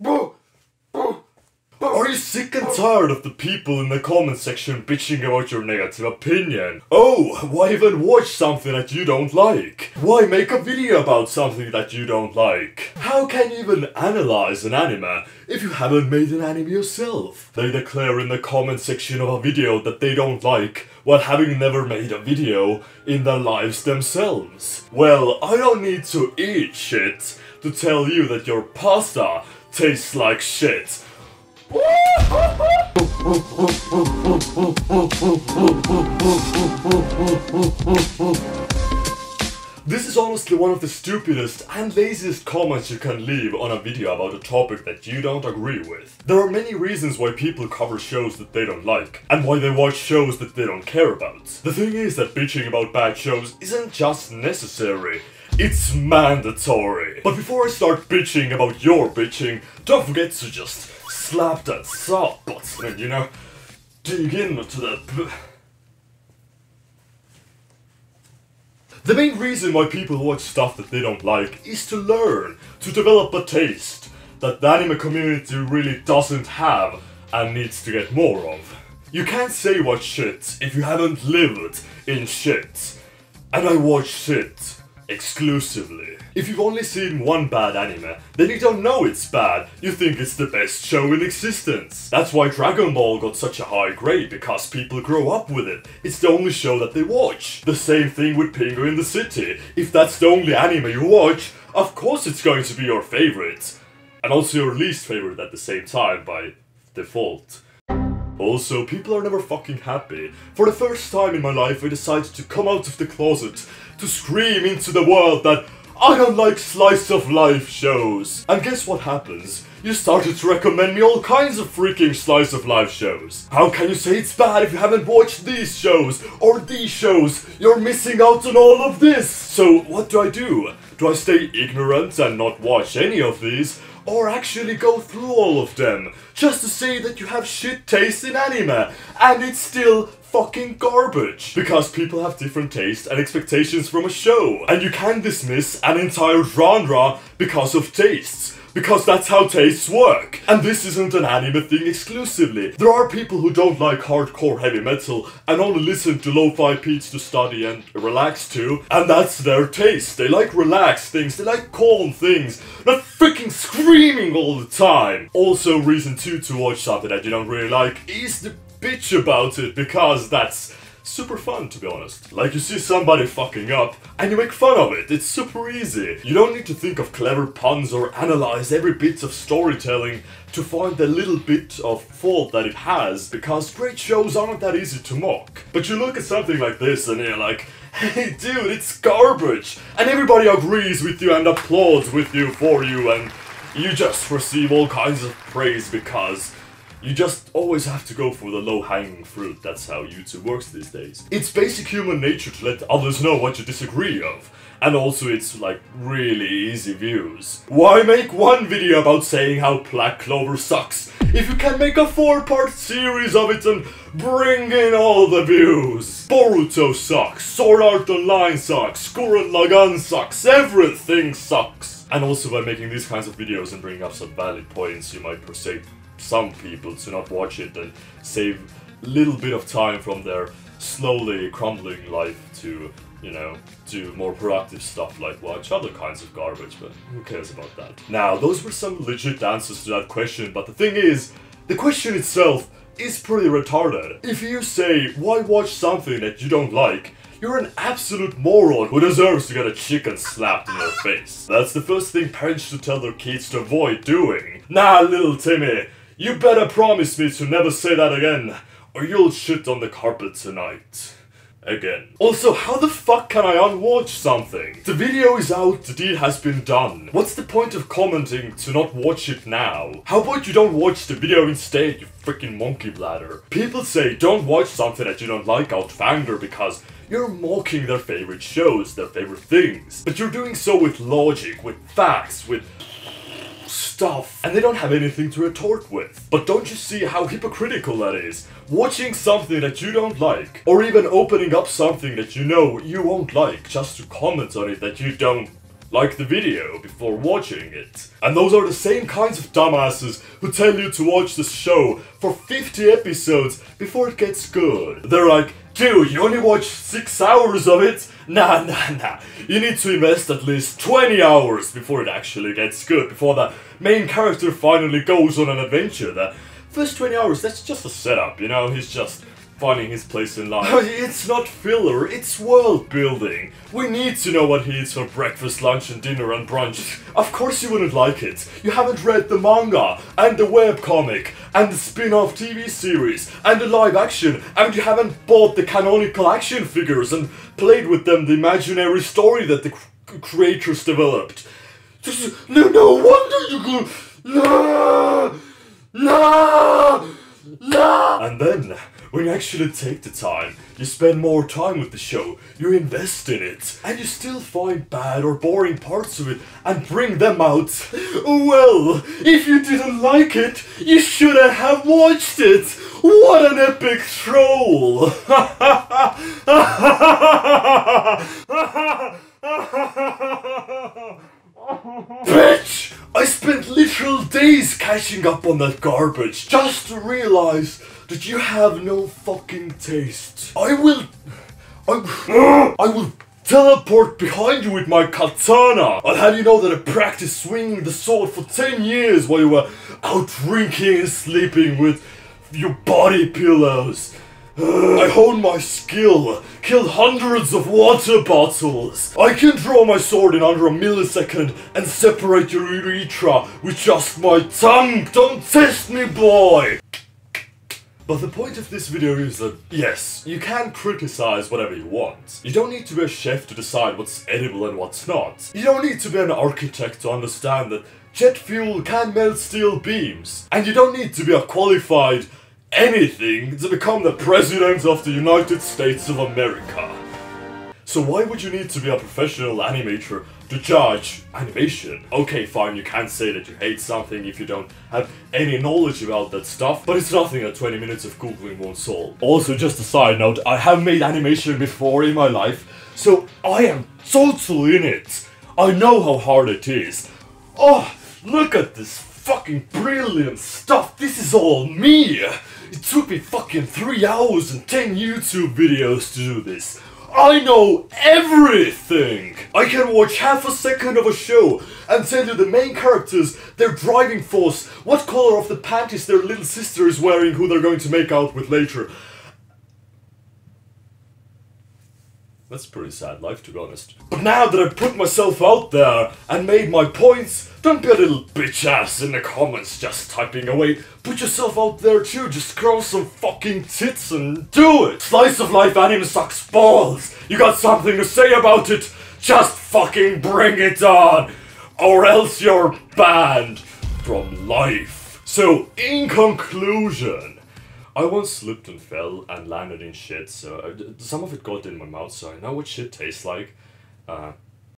Are you sick and tired of the people in the comment section bitching about your negative opinion? Oh, why even watch something that you don't like? Why make a video about something that you don't like? How can you even analyze an anime if you haven't made an anime yourself? They declare in the comment section of a video that they don't like while having never made a video in their lives themselves. Well, I don't need to eat shit to tell you that your pasta tastes like shit. This is honestly one of the stupidest and laziest comments you can leave on a video about a topic that you don't agree with. There are many reasons why people cover shows that they don't like, and why they watch shows that they don't care about. The thing is that bitching about bad shows isn't just necessary, it's mandatory. But before I start bitching about your bitching, don't forget to just slap that sub button and, you know, dig into that. The main reason why people watch stuff that they don't like is to learn, to develop a taste that the anime community really doesn't have and needs to get more of. You can't say watch shit if you haven't lived in shit. And I watch shit exclusively. If you've only seen one bad anime, then you don't know it's bad, you think it's the best show in existence. That's why Dragon Ball got such a high grade, because people grow up with it. It's the only show that they watch. The same thing with Pingu in the City. If that's the only anime you watch, of course it's going to be your favorite. And also your least favorite at the same time, by default. Also, people are never fucking happy. For the first time in my life, I decided to come out of the closet to scream into the world that I don't like slice of life shows. And guess what happens? You started to recommend me all kinds of freaking slice of life shows. How can you say it's bad if you haven't watched these shows or these shows? You're missing out on all of this. So what do? Do I stay ignorant and not watch any of these? Or actually go through all of them, just to say that you have shit taste in anime, and it's still fucking garbage. Because people have different tastes and expectations from a show, and you can dismiss an entire genre because of tastes. Because that's how tastes work. And this isn't an anime thing exclusively. There are people who don't like hardcore heavy metal and only listen to lo-fi beats to study and relax to, and that's their taste. They like relaxed things, they like calm things, not freaking screaming all the time. Also, reason 2 to watch something that you don't really like is to bitch about it, because that's super fun, to be honest. Like, you see somebody fucking up and you make fun of it. It's super easy. You don't need to think of clever puns or analyze every bit of storytelling to find the little bit of fault that it has, because great shows aren't that easy to mock. But you look at something like this and you're like, hey dude, it's garbage! And everybody agrees with you and applauds with you for you, and you just receive all kinds of praise because you just always have to go for the low-hanging fruit. That's how YouTube works these days. It's basic human nature to let others know what you disagree of. And also it's like really easy views. Why make one video about saying how Black Clover sucks if you can make a 4-part series of it and bring in all the views? Boruto sucks, Sword Art Online sucks, Gurren Lagann sucks, everything sucks. And also by making these kinds of videos and bringing up some valid points, you might persuade some people to not watch it and save a little bit of time from their slowly crumbling life to, you know, do more productive stuff like watch other kinds of garbage, but who cares about that? Now, those were some legit answers to that question, but the thing is, the question itself is pretty retarded. If you say, why watch something that you don't like, you're an absolute moron who deserves to get a chicken slapped in their face. That's the first thing parents should tell their kids to avoid doing. Nah, little Timmy, you better promise me to never say that again, or you'll shit on the carpet tonight. Again. Also, how the fuck can I unwatch something? The video is out, the deed has been done. What's the point of commenting to not watch it now? How about you don't watch the video instead, you freaking monkey bladder? People say don't watch something that you don't like out of anger because you're mocking their favorite shows, their favorite things. But you're doing so with logic, with facts, with stuff, and they don't have anything to retort with. But don't you see how hypocritical that is? Watching something that you don't like, or even opening up something that you know you won't like, just to comment on it that you don't like the video before watching it. And those are the same kinds of dumbasses who tell you to watch the show for 50 episodes before it gets good. They're like, dude, you only watch 6 hours of it? Nah. You need to invest at least 20 hours before it actually gets good, before the main character finally goes on an adventure. The first 20 hours, that's just a setup, you know, he's just finding his place in life. It's not filler, it's world building. We need to know what he eats for breakfast, lunch and dinner and brunch. Of course you wouldn't like it. You haven't read the manga, and the webcomic, and the spin-off TV series, and the live action, and you haven't bought the canonical action figures and played with them the imaginary story that the creators developed. No wonder you go... No! And then, when you actually take the time, you spend more time with the show, you invest in it, and you still find bad or boring parts of it and bring them out. Well, if you didn't like it, you shouldn't have watched it! What an epic troll! Bitch! I spent literal days catching up on that garbage just to realize that you have no fucking taste. I will teleport behind you with my katana. I'll have you know that I practiced swinging the sword for 10 years while you were out drinking and sleeping with your body pillows. I honed my skill, killed hundreds of water bottles. I can draw my sword in under a millisecond and separate your urethra with just my tongue. Don't test me, boy! But the point of this video is that, yes, you can criticize whatever you want. You don't need to be a chef to decide what's edible and what's not. You don't need to be an architect to understand that jet fuel can melt steel beams. And you don't need to be a qualified anything to become the President of the United States of America. So why would you need to be a professional animator to judge animation? Okay, fine, you can't say that you hate something if you don't have any knowledge about that stuff, but it's nothing that 20 minutes of googling won't solve. Also, just a side note, I have made animation before in my life, so I am totally in it. I know how hard it is. Oh, look at this fucking brilliant stuff, this is all me! It took me fucking 3 hours and 10 YouTube videos to do this. I know everything! I can watch half a second of a show and tell you the main characters, their driving force, what color of the panties their little sister is wearing, who they're going to make out with later. That's a pretty sad life, to be honest. But now that I've put myself out there and made my points, don't be a little bitch ass in the comments just typing away. Put yourself out there too, just grow some fucking tits and do it! Slice of life anime sucks balls! You got something to say about it? Just fucking bring it on! Or else you're banned from life. So, in conclusion, I once slipped and fell and landed in shit, so some of it got in my mouth, so I know what shit tastes like.